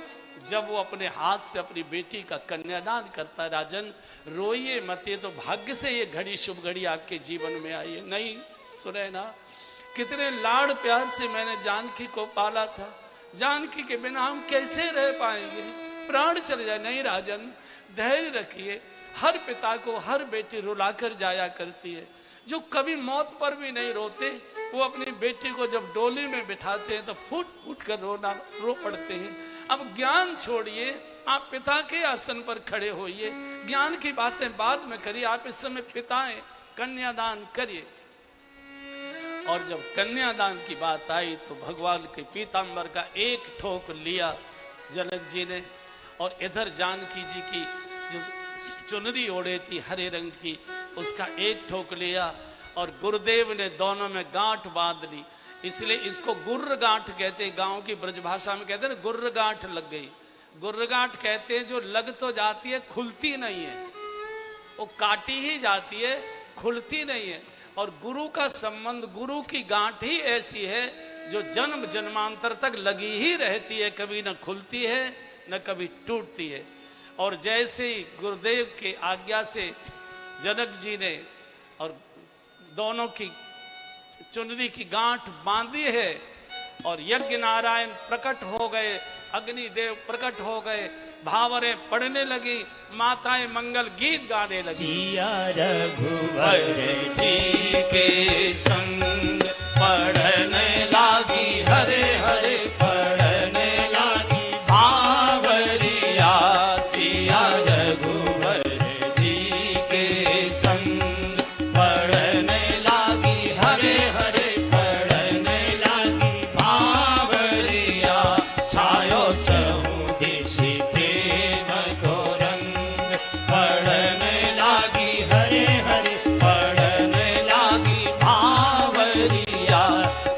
जब वो अपने हाथ से अपनी बेटी का कन्यादान करता है। राजन रोइए मत, ये तो भाग्य से ये घड़ी, शुभ घड़ी आपके जीवन में आई है। नहीं सुने ना, कितने लाड़ प्यार से मैंने जानकी को पाला था, जानकी के बिना हम कैसे रह पाएंगे, प्राण चले जाए। नहीं राजन, धैर्य रखिए। हर पिता को हर बेटी रुलाकर जाया करती है। जो कभी मौत पर भी नहीं रोते, वो अपनी बेटी को जब डोली में बिठाते हैं तो फूट फूट कर रो पड़ते हैं। अब ज्ञान छोड़िए, आप पिता के आसन पर खड़े होइए। ज्ञान की बातें बाद में करिए, आप इस समय पिता हैं, कन्यादान करिए। और जब कन्यादान की बात आई तो भगवान के पीताम्बर का एक ठोक लिया जनक जी ने, और इधर जानकी जी की जो चुनरी ओढ़े थी हरे रंग की, उसका एक ठोक लिया। और गुरुदेव ने दोनों में गांठ बांध ली। इसलिए इसको गुर्र गांठ कहते हैं, गांव की ब्रजभाषा में कहते हैं ना, गुर्र गांठ लग गई। गुर्र गांठ कहते हैं जो लग तो जाती है, खुलती नहीं है, वो काटी ही जाती है, खुलती नहीं है। और गुरु का संबंध, गुरु की गांठ ही ऐसी है जो जन्म जन्मांतर तक लगी ही रहती है, कभी न खुलती है न कभी टूटती है। और जैसे ही गुरुदेव के आज्ञा से जनक जी ने और दोनों की चुनरी की गांठ बांधी है, और यज्ञ नारायण प्रकट हो गए, अग्निदेव प्रकट हो गए, भावरें पढ़ने लगी, माताएं मंगल गीत गाने लगी। सिया रघुवर जी के संग पढ़ने लागी, हरे हरे पढ़ने लागी भावरिया। सिया रघुवर जी के संग पढ़ने लागी, हरे हरे पढ़ने लागी भावरिया। छायो चहुदिशि प्रेम को रंग, पढ़ने लागी हरे हरे पढ़ने लागी भावरिया।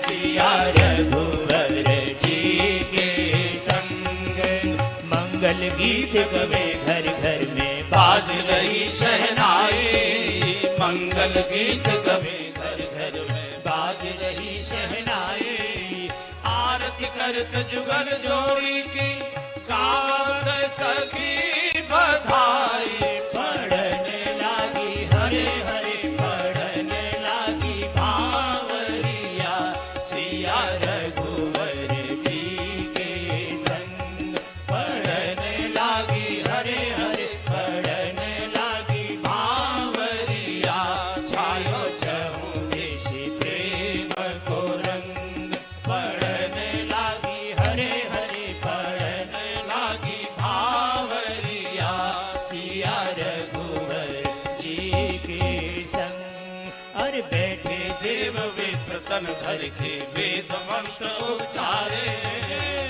सिया रघुवर जी के संग मंगल गीत गवे घर घर में, बाज रही शहनाई। मंगल गीत गवे घर घर में, बाज रही शहनाई। आरती करत जुगल जोड़ी की, गावत सखी बधाई। पढ़ने लागी हरे हरे पढ़ने लागी भावरिया। सिया रघुवर जी के संग पढ़ने लागी, हरे हरे पढ़ने लागी भावरिया। छायो चहुदिशि प्रेम को रंग, पढ़ने लागी हरे हरे अरे बैठे देव विप्र तन धर के वेद मंत्र उच्चारे,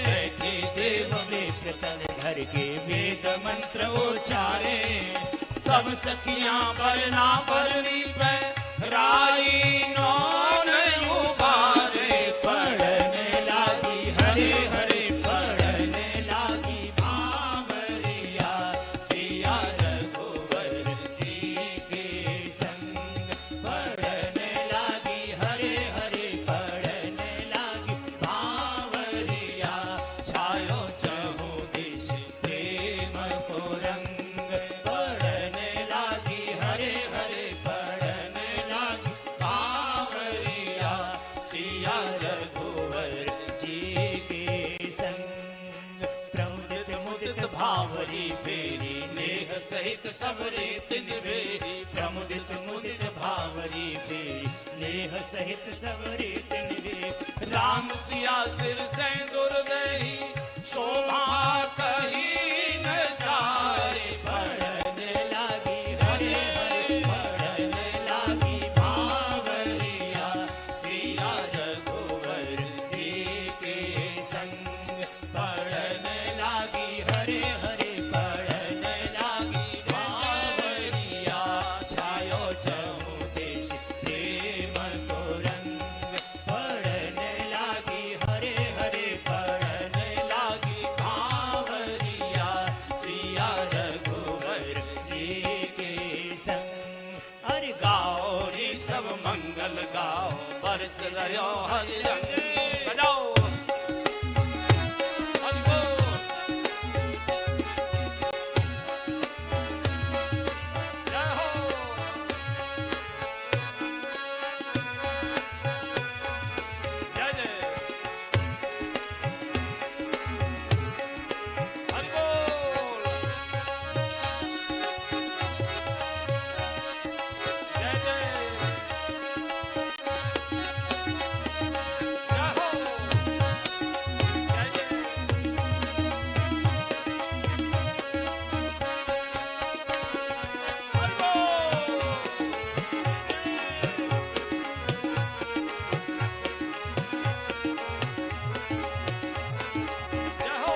बैठे देव विप्र तन धर के वेद मंत्र उच्चारे। सब सखियां बरना बरनी पे राई नौन उबारे, पढ़ने लागी हरे हरे पढ़ने लागी बावरिया, सिया रघुवर जी के संग पढ़ने लागी हरे हरे पढ़ने लागी बावरिया। छायो चहु दिश प्रेम को रंग, पढ़ने लागी हरे हरे पढ़ने लागी बावरिया, सिया रघुवर जी के संग। प्रमुदित मुदित भावरी फेरी, नेह सहित सब रीत निभेरी, प्रमुदित मुदित भावरी फेरी, नेह सहित सब रीत निभेरी। राम सिया सिर सिंदूर दही, शोभा कही न जाए, पढ़ने लागी हरे हरे पढ़ने लागी बावरिया, सिया रघुवर जी के संग पढ़ने लागी हरे हरे पढ़ने लागी बावरिया। छायो चहु देश प्रेम को रंग, पढ़ने लागी हरे हरे पढ़ने लागी बावरिया, सिया रघुवर जी के संग। अरे गाओ रे सब मंगल गाओ, बरस रहो हरि रंग। बजाओ हरि बोल। जय हो। जय जय हरि बोल। जय जय जय हो। जय जय हरि बोल। जय हो।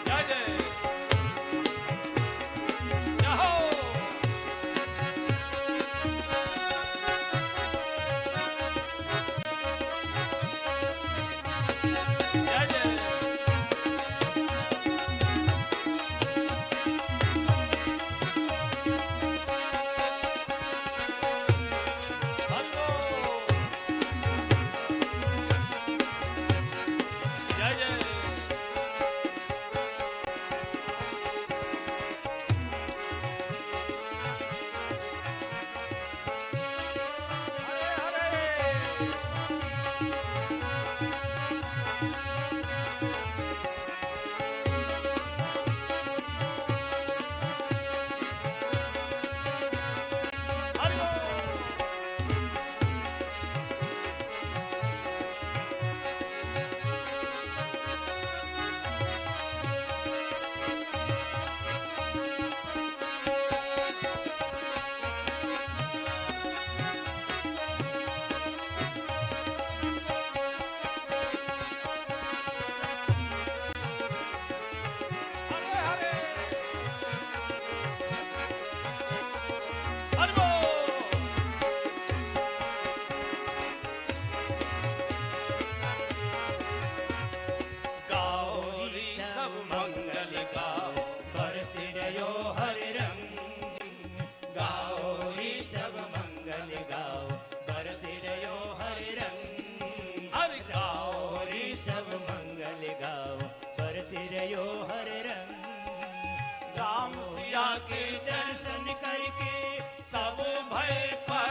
जय जय जय हो। जय जय हरि बोल। जय जय हरे हरे। हरि बोल। हरे हरे हरि बोल। गाओ रे सब मंगल गाओ, बरस रहो हरि रंग। गाओ रे सब मंगल गाओ, बरस रहो हरि रंग। हरि गाओ रे सब मंगल गाओ, बरस रहो हरि रंग। राम सिया के दर्शन करके सब भय पर